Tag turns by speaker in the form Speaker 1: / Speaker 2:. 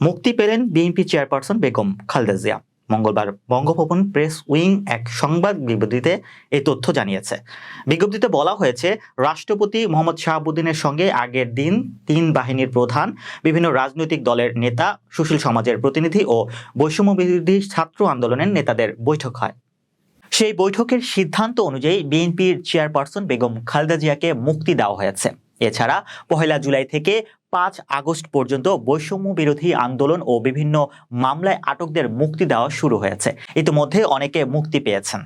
Speaker 1: মুক্তি পেলেন BNP chairperson Begum Khaleda Zia. মঙ্গলবার বঙ্গভবন প্রেস উইং এক সংবাদ বিবৃতিতে এই তথ্য জানিয়েছে। বিজ্ঞপ্তিতে বলা হয়েছে, রাষ্ট্রপতি মোহাম্মদ শাহাবুদ্দিনের সঙ্গে আগের দিন তিন বাহিনীর প্রধান, বিভিন্ন রাজনৈতিক দলের নেতা, সুশীল সমাজের প্রতিনিধি ও বৈষম্য বিরোধী ছাত্র আন্দোলনের নেতাদের বৈঠক হয়। সেই বৈঠকের সিদ্ধান্ত অনুযায়ী বিএনপির চেয়ারপারসন বেগম খালেদা জিয়াকে মুক্তি দেওয়া হয়েছে। এছাড়া 1 জুলাই থেকে 5 আগস্ট পর্যন্ত বৈষম্য বিরোধী আন্দোলন ও বিভিন্ন মামলায় আটকদের মুক্তি দেওয়া শুরু হয়েছে। ইতিমধ্যে অনেকে মুক্তি পেয়েছেন।